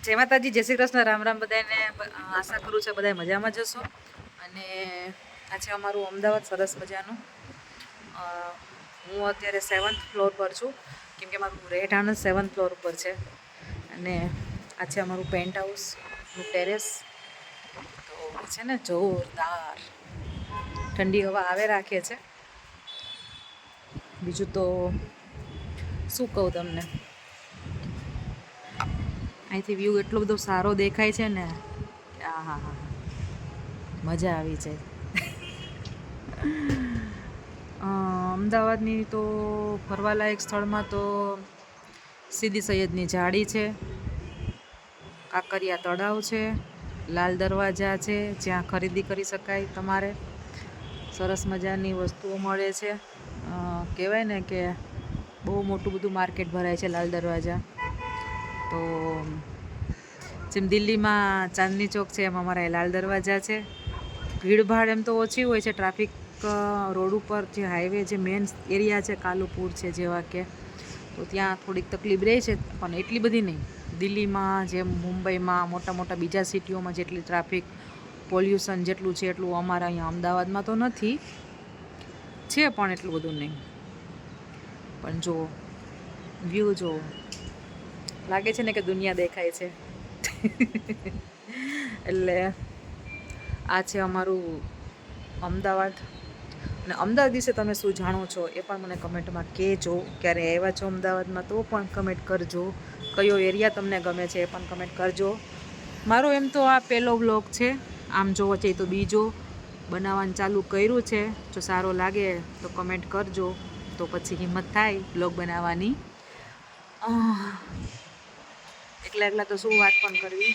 જય માતાજી, જય શ્રી કૃષ્ણ, રામ રામ બધાને. આશા કરું છે બધા મજામાં જશો. અને આ છે અમારું અમદાવાદ, સરસ મજાનું. હું અત્યારે 7th ફ્લોર પર છું, કેમ કે મારું રહેઠાણ 7th ફ્લોર ઉપર છે. અને આ છે અમારું પેન્ટ હાઉસનું ટેરેસ. તો છે ને જોરદાર ઠંડી હવા આવે રાખે છે. બીજું તો શું કહું તમને, અહીંથી વ્યૂ એટલો બધો સારો દેખાય છે ને કે આ હા હા મજા આવી જાય. અમદાવાદની તો ફરવાલાયક સ્થળમાં તો સીદી સૈયદની જાળી છે, કાંકરિયા તળાવ છે, લાલ દરવાજા છે, જ્યાં ખરીદી કરી શકાય તમારે. સરસ મજાની વસ્તુઓ મળે છે. કહેવાય ને કે બહુ મોટું બધું માર્કેટ ભરાય છે લાલ દરવાજા. તો જેમ દિલ્હીમાં ચાંદની ચોક છે, એમ અમારા લાલ દરવાજા છે. ભીડભાડ એમ તો ઓછી હોય છે. ટ્રાફિક રોડ ઉપર જે હાઈવે જે મેન એરિયા છે, કાલુપુર છે જેવા કે, તો ત્યાં થોડીક તકલીફ રહે છે, પણ એટલી બધી નહીં. દિલ્હીમાં જેમ મુંબઈમાં મોટા મોટા બીજા સિટીઓમાં જેટલી ટ્રાફિક પોલ્યુશન જેટલું છે એટલું અમારા અહીંયા અમદાવાદમાં તો નથી, છે પણ એટલું બધું નહીં. પણ જો વ્યૂ જો લાગે છે ને કે દુનિયા દેખાય છે. એટલે આ છે અમારું અમદાવાદ. અને અમદાવાદ વિશે તમે શું જાણો છો એ પણ મને કમેન્ટમાં કહેજો. ક્યારે આવ્યા છો અમદાવાદમાં તો પણ કમેન્ટ કરજો. કયો એરિયા તમને ગમે છે એ પણ કમેન્ટ કરજો. મારો એમ તો આ પહેલો વ્લોગ છે, આમ જોવો છે તો બીજો બનાવવાનું ચાલુ કર્યું છે. જો સારો લાગે તો કમેન્ટ કરજો, તો પછી હિંમત થાય વ્લોગ બનાવવાની. એકલા એકલા તો શું વાત પણ કરવી.